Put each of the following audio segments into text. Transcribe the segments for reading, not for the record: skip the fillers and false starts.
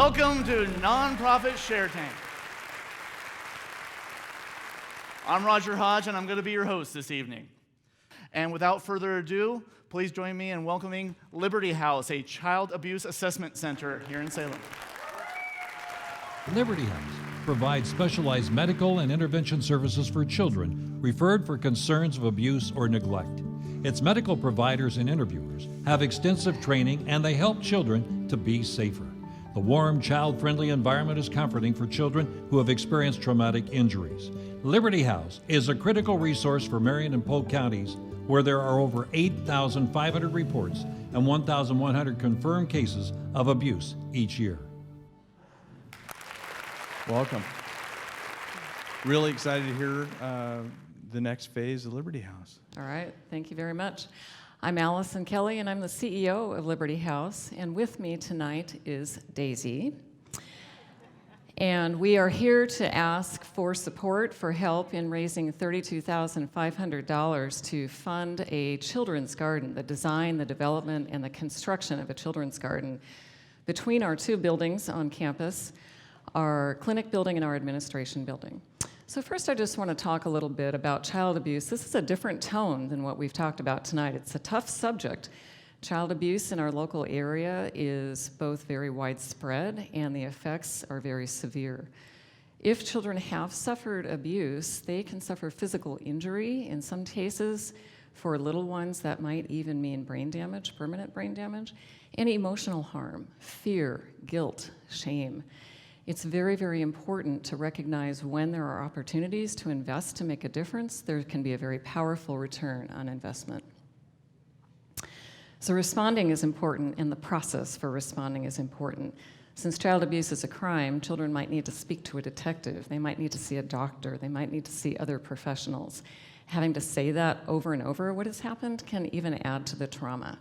Welcome to Nonprofit Share Tank. I'm Roger Hodge, and I'm going to be your host this evening. And without further ado, please join me in welcoming Liberty House, a child abuse assessment center here in Salem. Liberty House provides specialized medical and intervention services for children referred for concerns of abuse or neglect. Its medical providers and interviewers have extensive training, and they help children to be safer. The warm, child-friendly environment is comforting for children who have experienced traumatic injuries. Liberty House is a critical resource for Marion and Polk counties, where there are over 8,500 reports and 1,100 confirmed cases of abuse each year. Welcome. Really excited to hear the next phase of Liberty House. All right, thank you very much. I'm Allison Kelly, and I'm the CEO of Liberty House, and with me tonight is Daisy. And we are here to ask for support for help in raising $32,500 to fund a children's garden, the design, the development, and the construction of a children's garden between our two buildings on campus, our clinic building and our administration building. So first, I just want to talk a little bit about child abuse. This is a different tone than what we've talked about tonight. It's a tough subject. Child abuse in our local area is both very widespread, and the effects are very severe. If children have suffered abuse, they can suffer physical injury. In some cases, for little ones, that might even mean brain damage, permanent brain damage, and emotional harm, fear, guilt, shame. It's very, very important to recognize when there are opportunities to invest to make a difference. There can be a very powerful return on investment. So responding is important, and the process for responding is important. Since child abuse is a crime, children might need to speak to a detective. They might need to see a doctor. They might need to see other professionals. Having to say that over and over, what has happened, can even add to the trauma.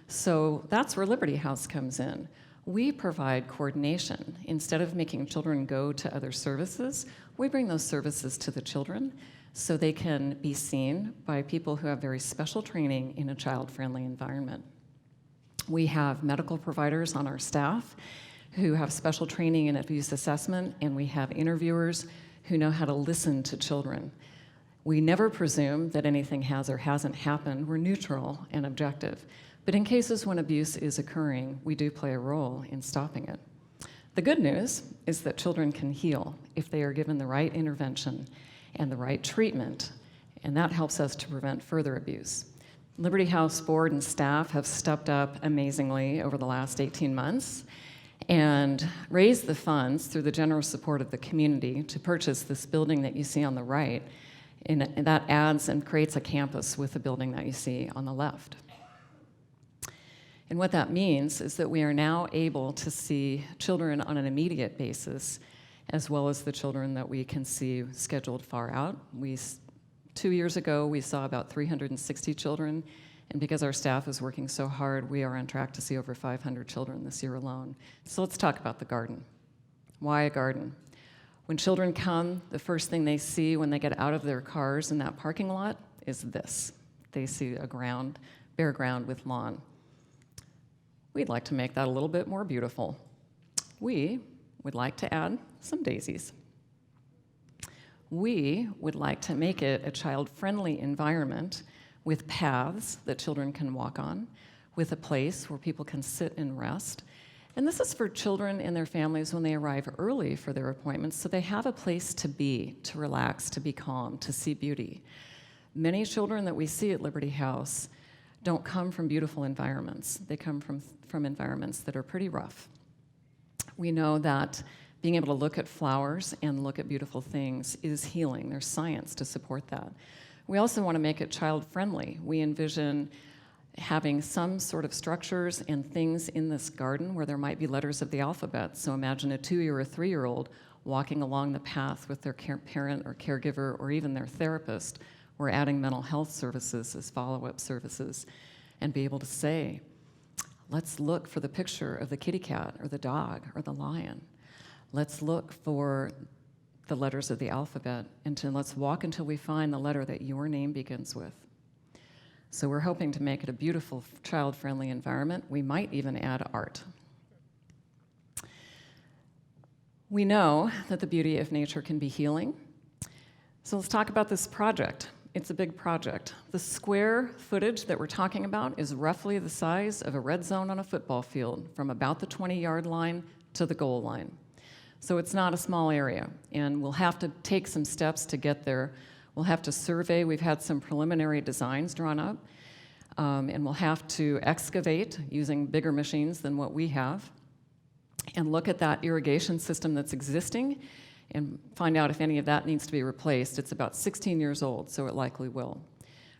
So that's where Liberty House comes in. We provide coordination. Instead of making children go to other services, we bring those services to the children so they can be seen by people who have very special training in a child-friendly environment. We have medical providers on our staff who have special training in abuse assessment, and we have interviewers who know how to listen to children. We never presume that anything has or hasn't happened. We're neutral and objective. But in cases when abuse is occurring, we do play a role in stopping it. The good news is that children can heal if they are given the right intervention and the right treatment, and that helps us to prevent further abuse. Liberty House board and staff have stepped up amazingly over the last 18 months and raised the funds through the generous support of the community to purchase this building that you see on the right, and that adds and creates a campus with the building that you see on the left. And what that means is that we are now able to see children on an immediate basis, as well as the children that we can see scheduled far out. 2 years ago, we saw about 360 children, and because our staff is working so hard, we are on track to see over 500 children this year alone. So let's talk about the garden. Why a garden? When children come, the first thing they see when they get out of their cars in that parking lot is this. They see a ground, bare ground with lawn. We'd like to make that a little bit more beautiful. We would like to add some daisies. We would like to make it a child-friendly environment with paths that children can walk on, with a place where people can sit and rest. And this is for children and their families when they arrive early for their appointments, so they have a place to be, to relax, to be calm, to see beauty. Many children that we see at Liberty House don't come from beautiful environments. They come from environments that are pretty rough. We know that being able to look at flowers and look at beautiful things is healing. There's science to support that. We also want to make it child-friendly. We envision having some sort of structures and things in this garden where there might be letters of the alphabet. So imagine a 2 or a 3-year-old walking along the path with their parent or caregiver or even their therapist. We're adding mental health services as follow-up services and be able to say, let's look for the picture of the kitty cat or the dog or the lion. Let's look for the letters of the alphabet, and let's walk until we find the letter that your name begins with. So we're hoping to make it a beautiful, child-friendly environment. We might even add art. We know that the beauty of nature can be healing. So let's talk about this project. It's a big project. The square footage that we're talking about is roughly the size of a red zone on a football field, from about the 20-yard line to the goal line. So it's not a small area, and we'll have to take some steps to get there. We'll have to survey. We've had some preliminary designs drawn up, and we'll have to excavate using bigger machines than what we have, and look at that irrigation system that's existing and find out if any of that needs to be replaced. It's about 16 years old, so it likely will.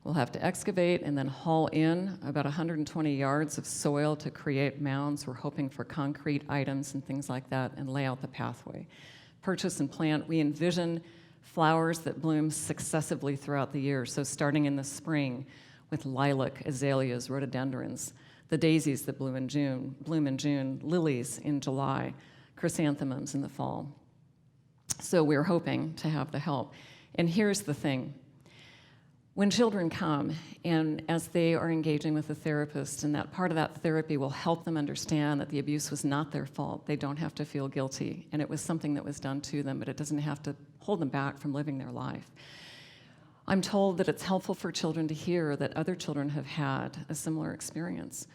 We'll have to excavate and then haul in about 120 yards of soil to create mounds. We're hoping for concrete items and things like that, and lay out the pathway. Purchase and plant. We envision flowers that bloom successively throughout the year, so starting in the spring with lilac, azaleas, rhododendrons, the daisies that bloom in June, lilies in July, chrysanthemums in the fall. So we're hoping to have the help. And here's the thing. When children come, and as they are engaging with a therapist, and that part of that therapy will help them understand that the abuse was not their fault, they don't have to feel guilty, and it was something that was done to them, but it doesn't have to hold them back from living their life. I'm told that it's helpful for children to hear that other children have had a similar experience.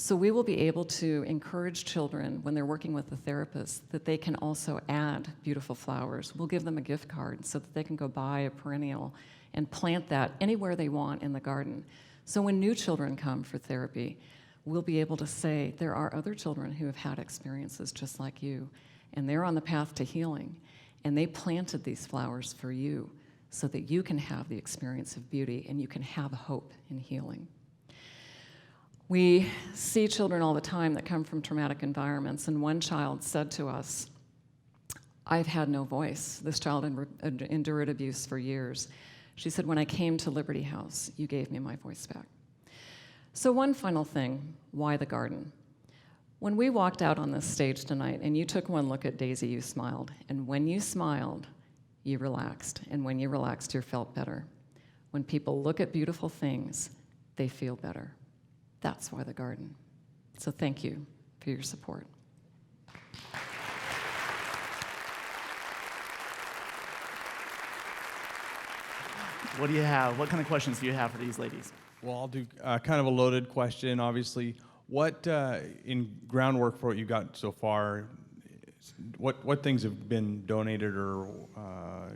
So we will be able to encourage children when they're working with the therapist that they can also add beautiful flowers. We'll give them a gift card so that they can go buy a perennial and plant that anywhere they want in the garden. So when new children come for therapy, we'll be able to say, there are other children who have had experiences just like you, and they're on the path to healing, and they planted these flowers for you so that you can have the experience of beauty and you can have hope in healing. We see children all the time that come from traumatic environments, and one child said to us, I've had no voice. This child endured abuse for years. She said, when I came to Liberty House, you gave me my voice back. So one final thing, why the garden? When we walked out on this stage tonight and you took one look at Daisy, you smiled. And when you smiled, you relaxed. And when you relaxed, you felt better. When people look at beautiful things, they feel better. That's why the garden. So thank you for your support. What do you have? What kind of questions do you have for these ladies? Well, I'll do kind of a loaded question, obviously. What, in groundwork for what you got so far, what things have been donated or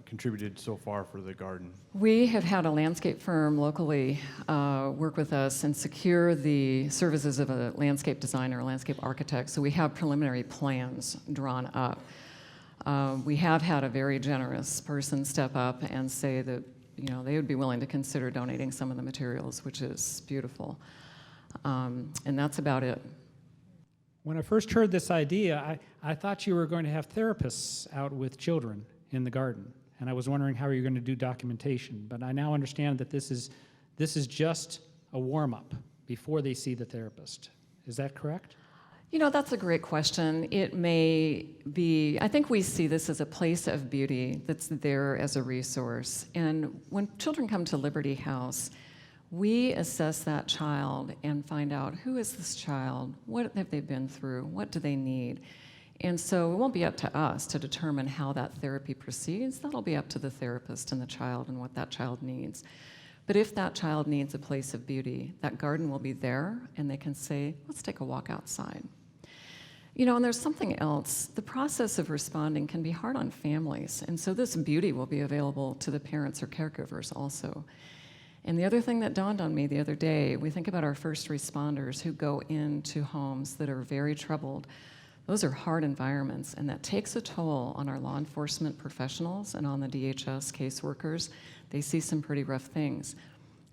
contributed so far for the garden? We have had a landscape firm locally work with us and secure the services of a landscape designer, a landscape architect, so we have preliminary plans drawn up. We have had a very generous person step up and say that they would be willing to consider donating some of the materials, which is beautiful. And that's about it. When I first heard this idea, I thought you were going to have therapists out with children in the garden, and I was wondering how you were going to do documentation. But I now understand that this is just a warm-up before they see the therapist. Is that correct? That's a great question. It may be, I think we see this as a place of beauty that's there as a resource. And when children come to Liberty House, we assess that child and find out, who is this child? What have they been through? What do they need? And so it won't be up to us to determine how that therapy proceeds. That'll be up to the therapist and the child and what that child needs. But if that child needs a place of beauty, that garden will be there, and they can say, let's take a walk outside. And there's something else. The process of responding can be hard on families, and so this beauty will be available to the parents or caregivers also. And the other thing that dawned on me the other day, we think about our first responders who go into homes that are very troubled. Those are hard environments, and that takes a toll on our law enforcement professionals and on the DHS caseworkers. They see some pretty rough things.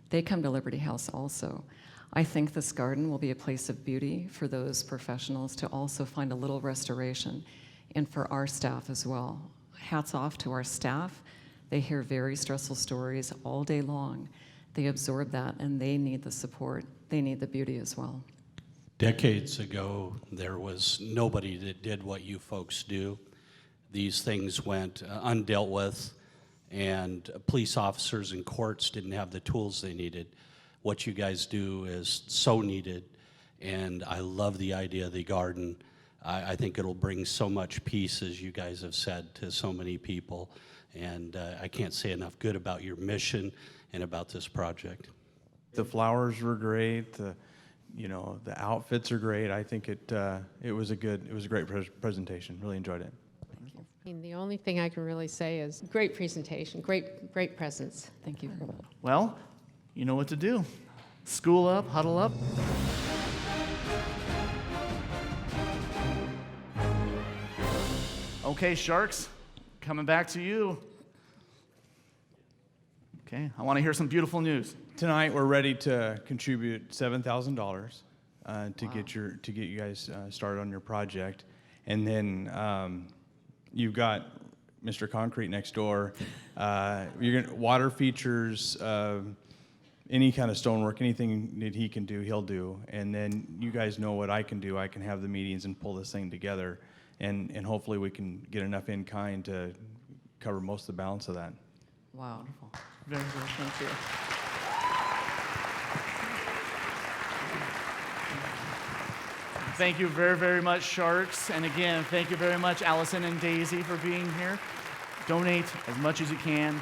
They come to Liberty House also. I think this garden will be a place of beauty for those professionals to also find a little restoration, and for our staff as well. Hats off to our staff. They hear very stressful stories all day long. They absorb that, and they need the support. They need the beauty as well. Decades ago, there was nobody that did what you folks do. These things went undealt with, and police officers and courts didn't have the tools they needed. What you guys do is so needed, and I love the idea of the garden. I think it'll bring so much peace, as you guys have said, to so many people. And I can't say enough good about your mission and about this project. The flowers were great. The outfits are great. I think it was a great presentation. Really enjoyed it. I mean, the only thing I can really say is great presentation, great presence. Thank you. Well, you know what to do. School up, huddle up. Okay, Sharks, coming back to you. Okay, I want to hear some beautiful news. Tonight we're ready to contribute $7,000 to get you guys started on your project, and then you've got Mr. Concrete next door. You're gonna water features, any kind of stonework, anything that he can do, he'll do. And then you guys know what I can do. I can have the meetings and pull this thing together, and hopefully we can get enough in kind to cover most of the balance of that. Wow. Very good, thank you. Thank you very, very much, Sharks. And again, thank you very much, Allison and Daisy, for being here. Donate as much as you can.